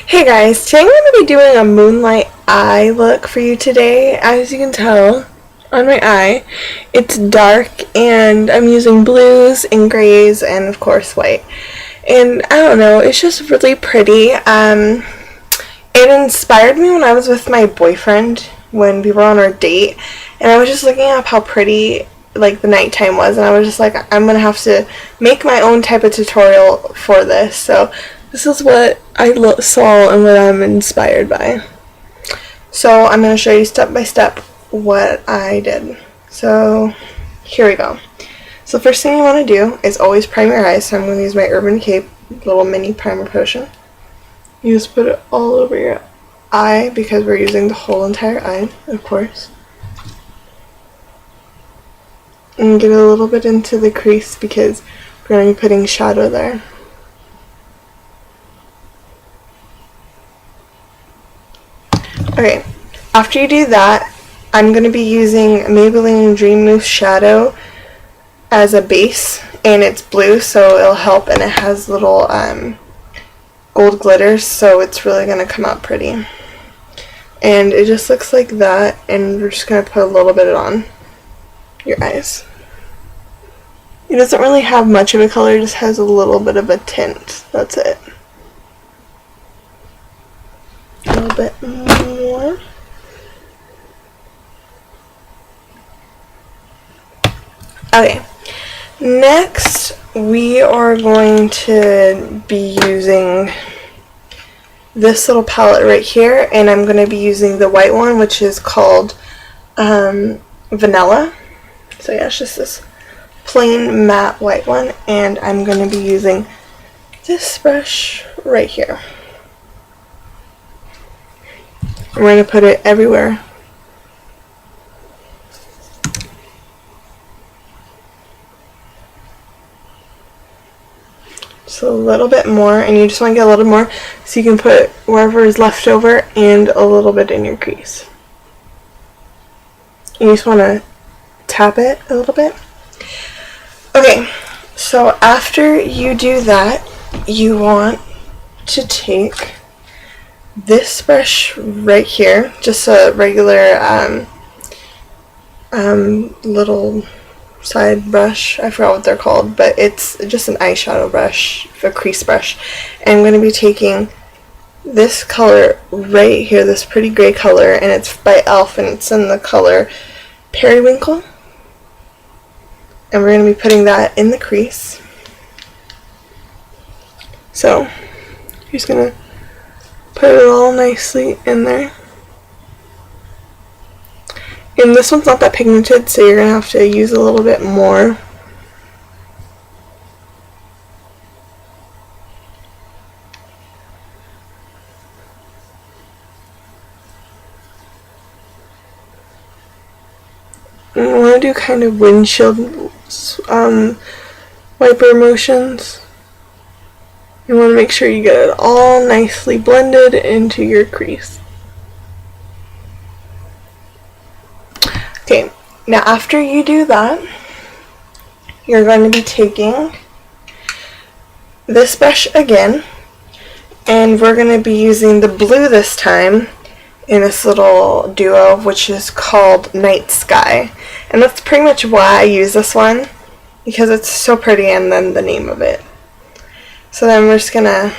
Hey guys, today I'm going to be doing a moonlight eye look for you today. As you can tell on my eye, it's dark and I'm using blues and grays and of course white. And I don't know, it's just really pretty. It inspired me when I was with my boyfriend when we were on our date, and I was just looking up how pretty like the nighttime was, and I was just like, I'm gonna have to make my own type of tutorial for this. So this is what I saw and what I'm inspired by. So I'm gonna show you step by step what I did. So here we go. So the first thing you want to do is always prime your eyes. So I'm going to use my Urban Cape little mini primer potion. You just put it all over your eye because we're using the whole entire eye, of course. And get a little bit into the crease because we're going to be putting shadow there. Okay, after you do that, I'm going to be using Maybelline Dream Mousse Shadow as a base, and it's blue, so it'll help, and it has little gold glitters, so it's really going to come out pretty. And it just looks like that, and we're just going to put a little bit on your eyes. It doesn't really have much of a color, it just has a little bit of a tint. That's it. A little bit more. Okay. Next, we are going to be using this little palette right here, and I'm going to be using the white one, which is called Vanilla. So yeah, it's just this plain matte white one, and I'm going to be using this brush right here. I'm going to put it everywhere. Just a little bit more, and you just want to get a little more so you can put wherever is left over and a little bit in your crease. You just want to tap it a little bit. Okay, so after you do that, you want to take this brush right here, just a regular little side brush, I forgot what they're called, but it's just an eyeshadow brush, a crease brush, and I'm going to be taking this color right here, this pretty gray color, and it's by e.l.f. and it's in the color Periwinkle, and we're going to be putting that in the crease. So you're just going to put it all nicely in there. And this one's not that pigmented, so you're going to have to use a little bit more. And I want to do kind of windshield wiper motions. You want to make sure you get it all nicely blended into your crease. Okay, now after you do that, you're going to be taking this brush again, and we're going to be using the blue this time in this little duo, which is called Night Sky. And that's pretty much why I use this one, because it's so pretty, and then the name of it. So then we're just going to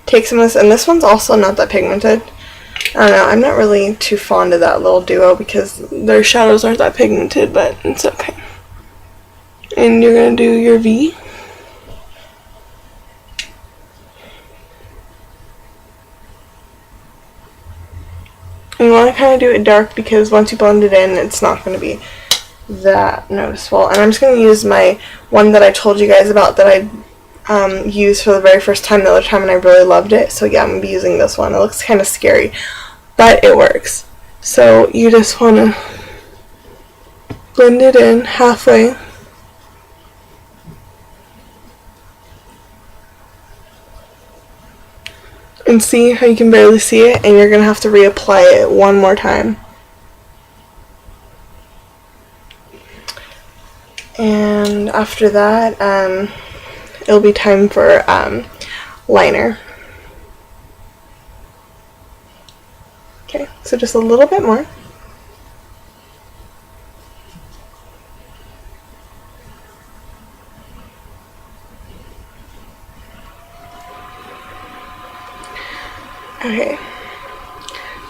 take some of this, and this one's also not that pigmented. I don't know, I'm not really too fond of that little duo because their shadows aren't that pigmented, but it's okay. And you're going to do your V. And you want to kind of do it dark because once you blend it in, it's not going to be that noticeable. And I'm just going to use my one that I told you guys about that I used for the very first time the other time, and I really loved it. So yeah, I'm going to be using this one. It looks kind of scary, but it works. So you just want to blend it in halfway. And see how you can barely see it, and you're going to have to reapply it one more time. And after that, it'll be time for liner. Okay, so just a little bit more. Okay,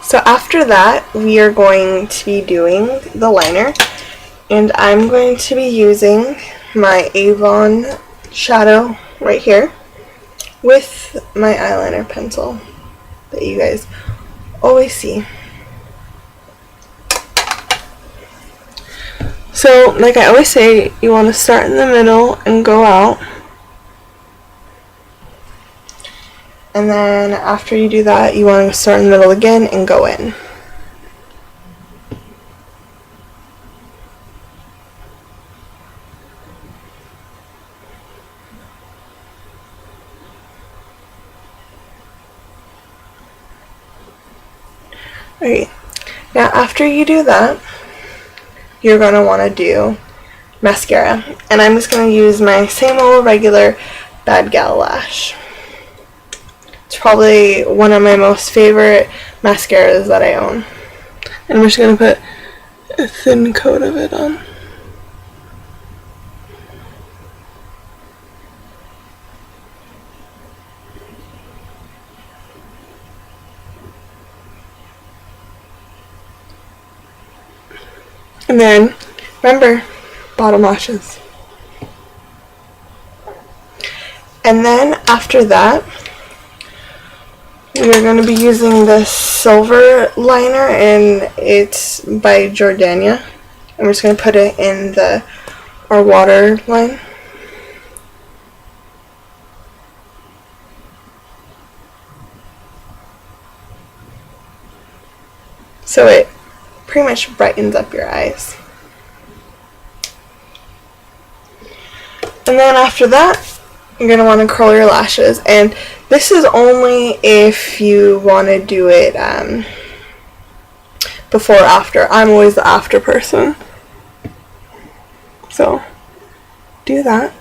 so after that we are going to be doing the liner, and I'm going to be using my Avon shadow right here with my eyeliner pencil that you guys always see. So like I always say, you want to start in the middle and go out. And then after you do that, you want to start in the middle again and go in. Alright, now after you do that, you're going to want to do mascara. And I'm just going to use my same old regular Bad Gal Lash. It's probably one of my most favorite mascaras that I own. And I'm just going to put a thin coat of it on. And then, remember, bottom lashes. And then after that, we're going to be using this silver liner, and it's by Jordania. I'm just going to put it in our water line. So it pretty much brightens up your eyes. And then after that, you're going to want to curl your lashes. And this is only if you want to do it before or after. I'm always the after person. So, do that.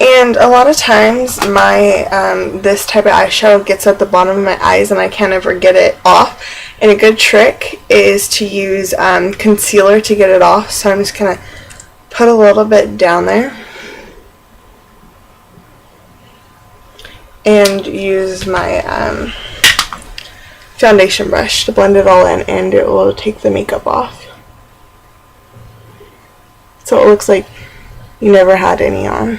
And a lot of times my this type of eyeshadow gets at the bottom of my eyes and I can't ever get it off. And a good trick is to use concealer to get it off. So I'm just going to put a little bit down there and use my foundation brush to blend it all in, and it will take the makeup off. So it looks like you never had any on.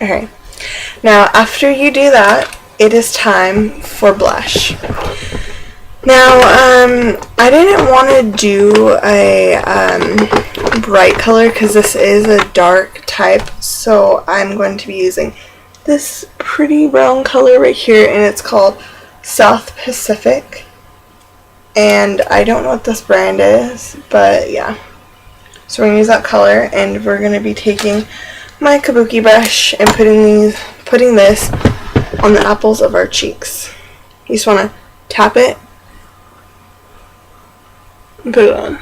Okay, now after you do that, it is time for blush. Now, I didn't want to do a bright color because this is a dark type, so I'm going to be using this pretty brown color right here, and it's called South Pacific. And I don't know what this brand is, but yeah. So we're going to use that color, and we're going to be taking my kabuki brush and putting this on the apples of our cheeks. You just want to tap it and put it on.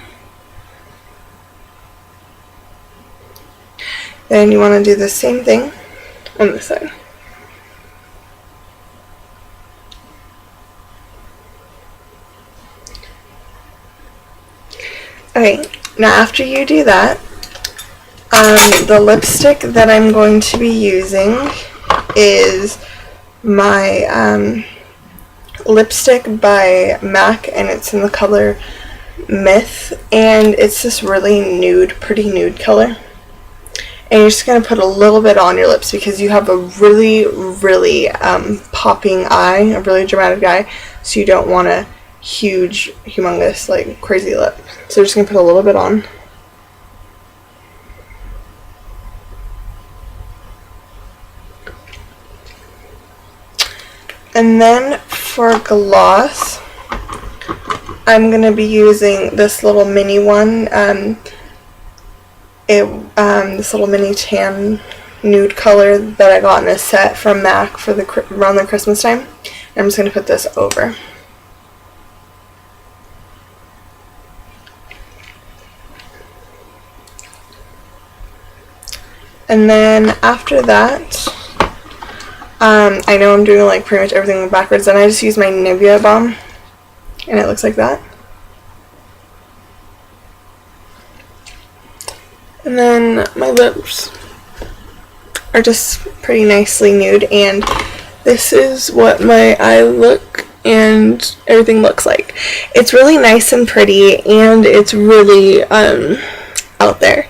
Then you want to do the same thing on this side. Okay, now after you do that, the lipstick that I'm going to be using is my lipstick by MAC, and it's in the color Myth, and it's this really nude, pretty nude color. And you're just going to put a little bit on your lips because you have a really, really popping eye, a really dramatic eye, so you don't want a huge, humongous, like, crazy lip. So you're just going to put a little bit on. And then for gloss, I'm going to be using this little mini one, this little mini tan nude color that I got in a set from MAC for around the Christmas time. And I'm just going to put this over. And then after that, I know I'm doing like pretty much everything backwards, and I just use my Nivea balm, and it looks like that. And then my lips are just pretty nicely nude, and this is what my eye look and everything looks like. It's really nice and pretty, and it's really out there.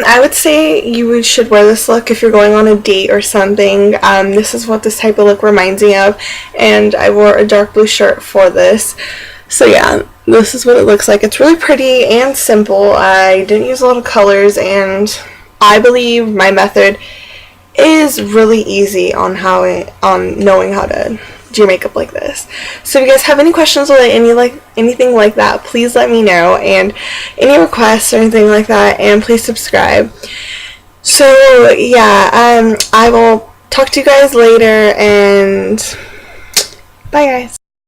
I would say you should wear this look if you're going on a date or something. This is what this type of look reminds me of, and I wore a dark blue shirt for this. So yeah, this is what it looks like. It's really pretty and simple. I didn't use a lot of colors, and I believe my method is really easy on knowing how to do makeup like this. So if you guys have any questions or anything like that, please let me know, and any requests or anything like that, and please subscribe. So yeah, I will talk to you guys later, and bye guys.